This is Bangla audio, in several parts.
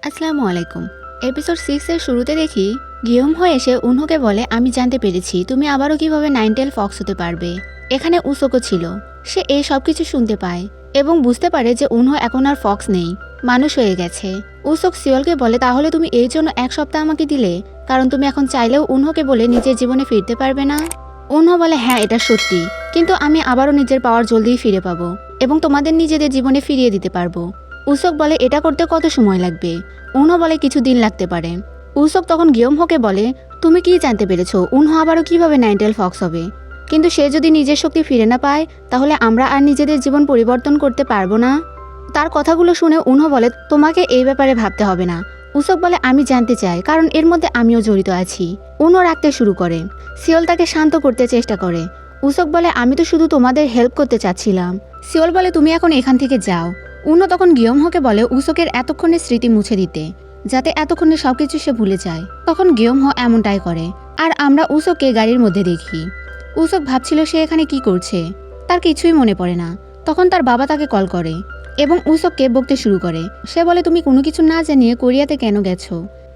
আসসালামু আলাইকুম। এপিসোড 6 এর শুরুতে দেখি গিয়ম হয়ে এসে উনহোকে বলে, আমি জানতে পেরেছি তুমি আবারও কিভাবে নাইনটেল ফক্স হতে পারবে। এখানে উসোকও ছিল। সে এই সব কিছু শুনতে পায় এবং বুঝতে পারে যে উনহো এখন আর ফক্স নেই, মানুষ হয়ে গেছে। উসোক সিওলকে বলে, তাহলে তুমি এই জন্য 1 সপ্তাহ আমাকে দিলে, কারণ তুমি এখন চাইলেও উনহোকে বলে নিজের জীবনে ফিরতে পারবে না। উনহো বলে, হ্যাঁ এটা সত্যি, কিন্তু আমি আবারও নিজের পাওয়ার জলদি ফিরে পাবো এবং তোমাদের নিজেদের জীবনে ফিরিয়ে দিতে পারবো। উসোক বলে, এটা করতে কত সময় লাগবে? উনহো বলে, কিছু দিন লাগতে পারে। উসোক তখন গিয়মহোকে বলে, তুমি কি জানতে পেরেছো উনহো আবারও কিভাবে নাইনটেল ফক্স হবে? কিন্তু সে যদি নিজের শক্তি ফিরে না পায়, তাহলে আমরা আর নিজেদের জীবন পরিবর্তন করতে পারবো না। তার কথাগুলো শুনে উনহো বলে, তোমাকে এই ব্যাপারে ভাবতে হবে না। উসোক বলে, আমি জানতে চাই, কারণ এর মধ্যে আমিও জড়িত আছি। উনহো রাখতে শুরু করে। সিওল তাকে শান্ত করতে চেষ্টা করে। উসোক বলে, আমি তো শুধু তোমাদের হেল্প করতে চাচ্ছিলাম। সিওল বলে, তুমি এখন এখান থেকে যাও। উনহো তখন গিয়মহোকে বলে উসোকের এতক্ষণের স্মৃতি মুছে দিতে, যাতে এতক্ষণে সবকিছু সে ভুলে যায়। তখন গিয়মহো এমনটাই করে, আর আমরা উসোককে গাড়ির মধ্যে দেখি। উসোক ভাবছিল সে এখানে কি করছে, তার কিছুই মনে পড়ে না। তখন তার বাবা তাকে কল করে এবং উসোককে বকতে শুরু করে। সে বলে, তুমি কোনো কিছু না জানিয়ে কোরিয়াতে কেন গেছো?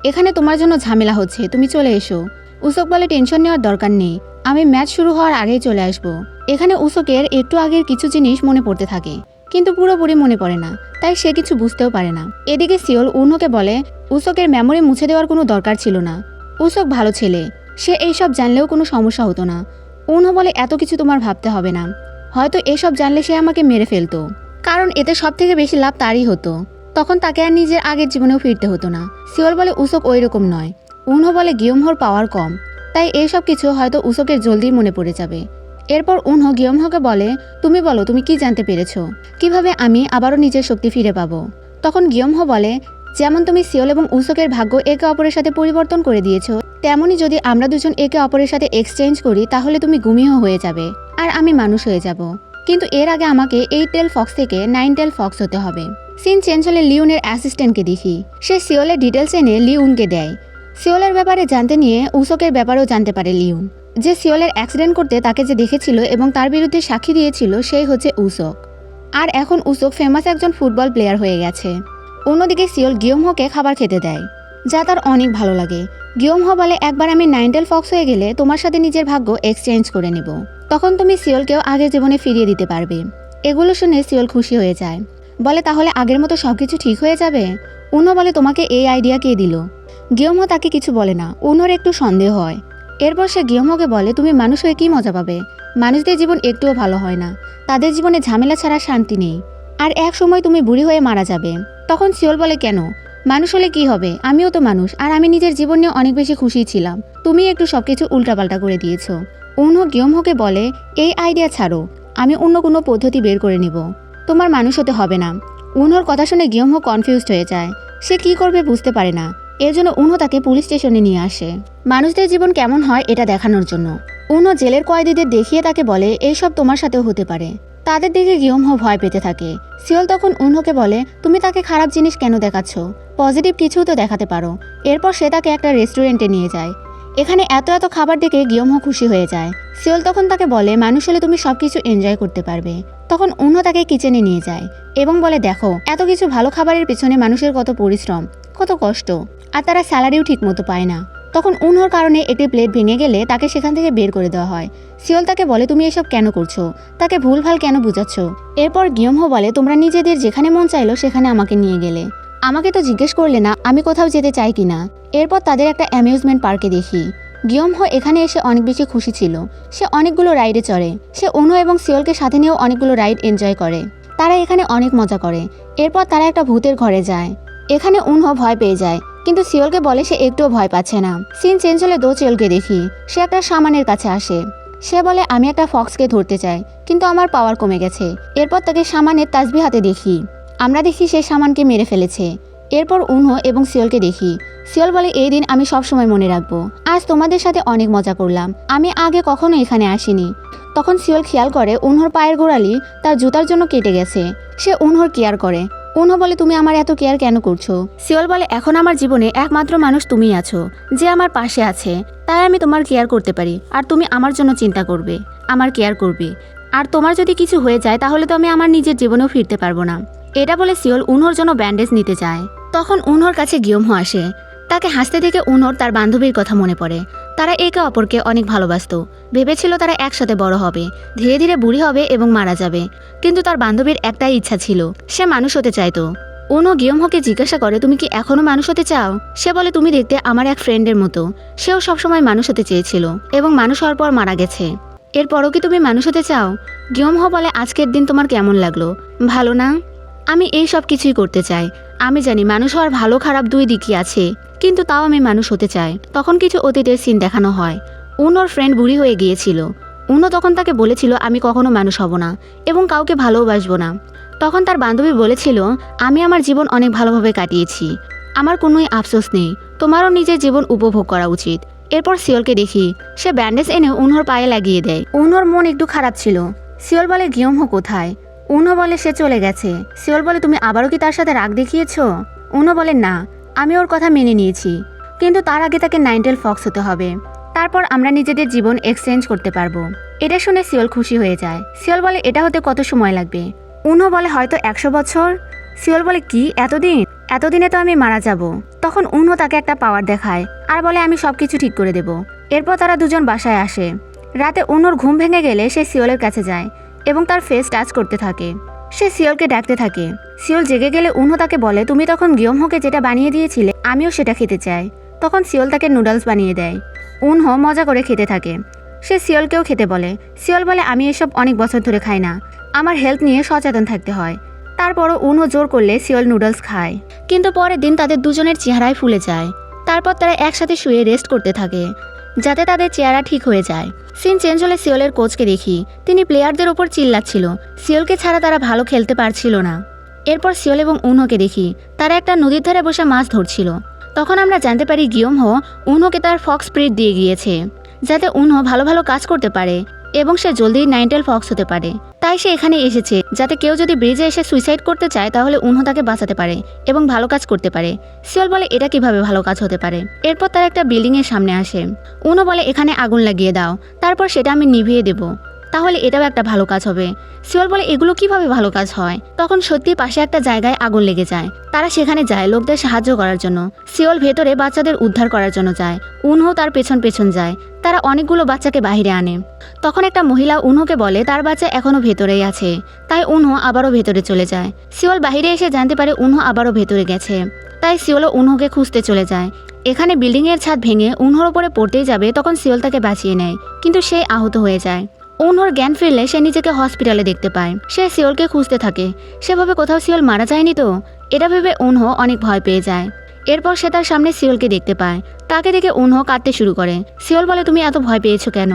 এখানে তোমার জন্য ঝামেলা হচ্ছে, তুমি চলে এসো। উসোক বলে, টেনশন নেওয়ার দরকার নেই, আমি ম্যাচ শুরু হওয়ার আগেই চলে আসবো। এখানে উসোকের একটু আগের কিছু জিনিস মনে পড়তে থাকে, কিন্তু পুরোপুরি মনে পড়ে না, তাই সে কিছু বুঝতেও পারে না। এদিকে সিওল উনহোকে বলে, উসোকের মেমোরি মুছে দেওয়ার কোনো দরকার ছিল না। উসোক ভালো ছেলে, সে এইসব জানলেও কোনো সমস্যা হতো না। উনহো বলে, এত কিছু তোমার ভাবতে হবে না, হয়তো এসব জানলে সে আমাকে মেরে ফেলতো, কারণ এতে সব থেকে বেশি লাভ তারই হতো। তখন তাকে আর নিজের আগের জীবনেও ফিরতে হতো না। সিওল বলে, উসোক ওই রকম নয়। উনহো বলে, গিয়মহোর পাওয়ার কম, তাই এইসব কিছু হয়তো উসোকের জলদি মনে পড়ে যাবে। এরপর উনহো গিয়মহোকে বলে, তুমি বলো তুমি কি জানতে পেরেছো, কিভাবে আমি আবারও নিজের শক্তি ফিরে পাবো? তখন গিয়মহো বলে, যেমন তুমি সিওল এবং উসোকের ভাগ্য একে অপরের সাথে পরিবর্তন করে দিয়েছো, তেমনই যদি আমরা দুজন একে অপরের সাথে এক্সচেঞ্জ করি, তাহলে তুমি গুমিও হয়ে যাবে আর আমি মানুষ হয়ে যাব। কিন্তু এর আগে আমাকে 8 টেল ফক্স থেকে 9 টেল ফক্স হতে হবে। সিন চেঞ্জ হলে লিওনের অ্যাসিস্ট্যান্টকে দেখি, সে সিওলের ডিটেলস এনে লিওনকে দেয়। সিওলের ব্যাপারে জানতে নিয়ে উসোকের ব্যাপারেও জানতে পারে লিওন, যে সিওলের অ্যাক্সিডেন্ট করতে তাকে যে দেখেছিল এবং তার বিরুদ্ধে সাক্ষী দিয়েছিল সেই হচ্ছে উসোক। আর এখন উসোক ফেমাস একজন ফুটবল প্লেয়ার হয়ে গেছে। অন্যদিকে সিওল গিয়মহোকে খাবার খেতে দেয়, যা তার অনেক ভালো লাগে। গিয়মহো বলে, একবার আমি নাইনটেল ফক্স হয়ে গেলে তোমার সাথে নিজের ভাগ্য এক্সচেঞ্জ করে নেব, তখন তুমি সিওলকেও আগের জীবনে ফিরিয়ে দিতে পারবে। এগুলো শুনে সিওল খুশি হয়ে যায়, বলে তাহলে আগের মতো সবকিছু ঠিক হয়ে যাবে। উনহো বলে, তোমাকে এই আইডিয়া কে দিল? গিয়মহো তাকে কিছু বলে না, উনহোর একটু সন্দেহ হয়। এরপর সে গিয়মহোকে বলে, তুমি মানুষ হয়ে কি মজা পাবে? মানুষদের জীবন একটুও ভালো হয় না, তাদের জীবনে ঝামেলা ছাড়া শান্তি নেই, আর এক সময় তুমি বুড়ি হয়ে মারা যাবে। তখন সিওল বলে, কেন? মানুষ হলে কি হবে, আমিও তো মানুষ, আর আমি নিজের জীবন নিয়ে অনেক বেশি খুশি ছিলাম, তুমি একটু সবকিছু উল্টাপাল্টা করে দিয়েছো। উনহো গিয়মহোকে বলে, এই আইডিয়া ছাড়ো, আমি অন্য কোনো পদ্ধতি বের করে নিব, তোমার মানুষ হতে হবে না। উনহোর কথা শুনে গিয়মহো কনফিউজড হয়ে যায়, সে কি করবে বুঝতে পারে না। এর জন্য উনহো তাকে পুলিশ স্টেশনে নিয়ে আসে, মানুষদের জীবন কেমন হয় এটা দেখানোর জন্য। উনহো জেলের কয়েদিদের দেখিয়ে তাকে বলে, এইসব তোমার সাথেও হতে পারে। তাদের দিকে গিয়মহো ভয় পেতে থাকে। সিওল তখন উনহোকে বলে, তুমি তাকে খারাপ জিনিস কেন দেখাচ্ছ, পজিটিভ কিছুও তো দেখাতে পারো। এরপর সে তাকে একটা রেস্টুরেন্টে নিয়ে যায়। এখানে এত এত খাবার দেখে গিয়মহো খুশি হয়ে যায়। সিওল তখন তাকে বলে, মানুষ হলে তুমি সবকিছু এনজয় করতে পারবে। তখন উনহো তাকে কিচেনে নিয়ে যায় এবং বলে, দেখো এত কিছু ভালো খাবারের পেছনে মানুষের কত পরিশ্রম, কত কষ্ট, আর তারা স্যালারিও ঠিক মতো পায় না। তখন উনহোর কারণে একটি প্লেট ভেঙে গেলে তাকে সেখান থেকে বের করে দেওয়া হয়। সিওল তাকে বলে, তুমি এসব কেন করছো, তাকে ভুলভাল কেন বুঝাচ্ছ? এরপর গিয়মহো বলে, তোমরা নিজেদের যেখানে মন চাইলো সেখানে আমাকে নিয়ে গেলে, আমাকে তো জিজ্ঞেস করলে না আমি কোথাও যেতে চাই কিনা। এরপর তাদের একটা অ্যামিউজমেন্ট পার্কে দেখি। গিয়মহো এখানে এসে অনেক বেশি খুশি ছিল, সে অনেকগুলো রাইডে চড়ে। সে উনহো এবং সিওলকে সাথে নিয়েও অনেকগুলো রাইড এনজয় করে, তারা এখানে অনেক মজা করে। এরপর তারা একটা ভূতের ঘরে যায়। এখানে উনহো ভয় পেয়ে যায়, কিন্তু সিওলকে বলে সে একটুও ভয় পাচ্ছে না। সিন চেঞ্জ হলে সিওলকে দেখি, সে একটা শামানের কাছে আসে। সে বলে, আমি একটা ফক্সকে ধরতে চাই, কিন্তু আমার পাওয়ার কমে গেছে। এরপর তাকে শামানের তাসবি হাতে দেখি, আমরা দেখি সে শামানকে মেরে ফেলেছে। এরপর উনহো এবং সিওলকে দেখি। সিওল বলে, এই দিন আমি সবসময় মনে রাখবো, আজ তোমাদের সাথে অনেক মজা করলাম, আমি আগে কখনো এখানে আসিনি। তখন সিওল খেয়াল করে উনহোর পায়ের গোড়ালি তার জুতার জন্য কেটে গেছে। সে উনহোর কেয়ার করে। উনহো বলে, তুমি আমার এত কেয়ার কেন করছো? সিওল বলে, এখন আমার জীবনে একমাত্র মানুষ তুমি আছো, যে আমার পাশে আছে, তাই আমি তোমার কেয়ার করতে পারি, আর তুমি আমার জন্য চিন্তা করবে, আমার কেয়ার করবে। আর তোমার যদি কিছু হয়ে যায় তাহলে তো আমি আমার নিজের জীবনেও ফিরতে পারবো না। এটা বলে সিওল উনহোর জন্য ব্যান্ডেজ নিতে যায়। তখন উনহোর কাছে গিয়মহো আসে। তাকে হাসতে দেখে উনহোর তার বান্ধবীর কথা মনে পড়ে। তারা একে অপরকে অনেক ভালোবাসত। ভেবেছিল তারা একসাথে বড় হবে, ধীরে ধীরে বুড়ি হবে এবং মারা যাবে। কিন্তু তার বান্ধবীর একটাই ইচ্ছা ছিল, সে মানুষ হতে চাইতো। উনহো গিয়মহোকে জিজ্ঞাসা করে, তুমি কি এখনো মানুষ হতে চাও? সে বলে, তুমি দেখতে আমার এক ফ্রেন্ডের মতো। সেও সবসময় মানুষ হতে চেয়েছিল এবং মানুষ হওয়ার পর মারা গেছে। এরপরও কি তুমি মানুষ হতে চাও? গিয়মহো বলে, আজকের দিন তোমার কেমন লাগলো? ভালো না? আমি এই সব কিছুই করতে চাই। আমি জানি মানুষ হওয়ার ভালো খারাপ দুই দিকই আছে, কিন্তু তাও আমি মানুষ হতে চাই। তখন কিছু অতীতের সিন দেখানো হয়। উনোর ফ্রেন্ড বুড়ি হয়ে গিয়েছিল। উনো তখন তাকে বলেছিল, আমি কখনো মানুষ হব না এবং কাউকে ভালোবাসবো না। তখন তার বান্ধবী বলেছিল, আমি আমার জীবন অনেক ভালোভাবে কাটিয়েছি, আমার কোনোই আফসোস নেই, তোমারও নিজের জীবন উপভোগ করা উচিত। এরপর সিওলকে দেখি, সে ব্যান্ডেজ এনে উনহোর পায়ে লাগিয়ে দেয়। উনহোর মন একটু খারাপ ছিল। সিওল বলে, গিয়মহো কোথায়? উনহো বলে, সে চলে গেছে। সিওল বলে, তুমি আবারও কি তার সাথে রাগ দেখিয়েছ? উনহো বলে, না, আমি ওর কথা মেনে নিয়েছি, কিন্তু তার আগে তাকে নাইনটেল ফক্স হতে হবে। তারপর আমরা নিজেদের জীবন এক্সচেঞ্জ করতে পারবো। এটা শুনে সিওল খুশি হয়ে যায়। সিওল বলে, এটা হতে কত সময় লাগবে? উনহো বলে, হয়তো 100 বছর। সিওল বলে, কি এতদিন? এতদিনে তো আমি মারা যাব। তখন উনহো তাকে একটা পাওয়ার দেখায় আর বলে, আমি সবকিছু ঠিক করে দেব। এরপর তারা দুজন বাসায় আসে। রাতে উনহোর ঘুম ভেঙে গেলে সে সিওলের কাছে যায় এবং তার ফেস টাচ করতে থাকে। সে সিওলকে ডাকতে থাকে। সিওল জেগে গেলে উনহো তাকে বলে, তুমি তখন গিয়মহোকে যেটা বানিয়ে দিয়েছিলে আমিও সেটা খেতে চাই। তখন সিওল তাকে নুডলস বানিয়ে দেয়। উনহো মজা করে খেতে থাকে। সে সিওলকেও খেতে বলে। সিওল বলে, আমি এসব অনেক বছর ধরে খাই না, আমার হেলথ নিয়ে সচেতন থাকতে হয়। তারপরও উনহো জোর করলে সিওল নুডলস খায়। কিন্তু পরের দিন তাদের দুজনের চেহারায় ফুলে যায়। তারপর তারা একসাথে শুয়ে রেস্ট করতে থাকে যাতে তাদের চেহারা ঠিক হয়ে যায়। সিন চেঞ্জ হলে সিওলের কোচকে দেখি, তিনি প্লেয়ারদের ওপর চিল্লাচ্ছিল। সিওলকে ছাড়া তারা ভালো খেলতে পারছিল না। এরপর সিওল এবং উনহোকে দেখি, তারা একটা নদীর ধারে বসে মাছ ধরছিল। তখন আমরা জানতে পারি গিয়মহো উনহোকে তার ফক্স স্পিরিট দিয়ে গিয়েছে, যাতে উনহো ভালো ভালো কাজ করতে পারে এবং সে জলদি নাইনটেল ফক্স হতে পারে। তাই সে এখানে এসেছে, যাতে কেউ যদি ব্রিজে এসে সুইসাইড করতে চায় তাহলে উনহো তাকে বাঁচাতে পারে এবং ভালো কাজ করতে পারে। সিওল বলে, এটা কিভাবে ভালো কাজ হতে পারে? এরপর তারা একটা বিল্ডিং এর সামনে আসে। উনহো বলে, এখানে আগুন লাগিয়ে দাও, তারপর সেটা আমি নিভিয়ে দেব, তাহলে এটাও একটা ভালো কাজ হবে। সিওল বলে, এগুলো কিভাবে ভালো কাজ হয়? তখন সত্যি পাশে একটা জায়গায় আগুন লেগে যায়। তারা সেখানে যায় লোকদের সাহায্য করার জন্য। সিওল ভেতরে বাচ্চাদের উদ্ধার করার জন্য যায়। উনহো তার পেছন পেছন যায়। তারা অনেকগুলো বাচ্চাকে বাইরে আনে। তখন একটা মহিলা উনহোকে বলে তার বাচ্চা এখনো ভেতরেই আছে। তাই উনহো আবারও ভেতরে চলে যায়। সিওল বাইরে এসে জানতে পারে উনহো আবারও ভেতরে গেছে। তাই সিওলও উনহোকে খুঁজতে চলে যায়। এখানে বিল্ডিং এর ছাদ ভেঙে উনহোর উপরে পড়তেই যাবে, তখন সিওল তাকে বাঁচিয়ে নেয়, কিন্তু সে আহত হয়ে যায়। উনহোর জ্ঞান ফিরলে সে নিজেকে হসপিটালে দেখতে পায়। সে সিওলকে খুঁজতে থাকে। সেভাবে কোথাও সিওল মারা যায়নি তো? এটা ভেবে উনহো অনেক ভয় পেয়ে যায়। এরপর সে তার সামনে সিওলকে দেখতে পায়। তাকে দেখে উনহো কাঁদতে শুরু করে। সিওল বলে, তুমি এত ভয় পেয়েছো কেন?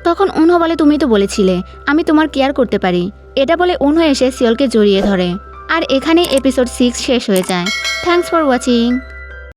তখন উনহো বলে, তুমি তো বলেছিলে আমি তোমার কেয়ার করতে পারি। এটা বলে উনহো এসে সিওলকে জড়িয়ে ধরে। আর এখানেই এপিসোড 6 শেষ হয়ে যায়। Thanks for watching.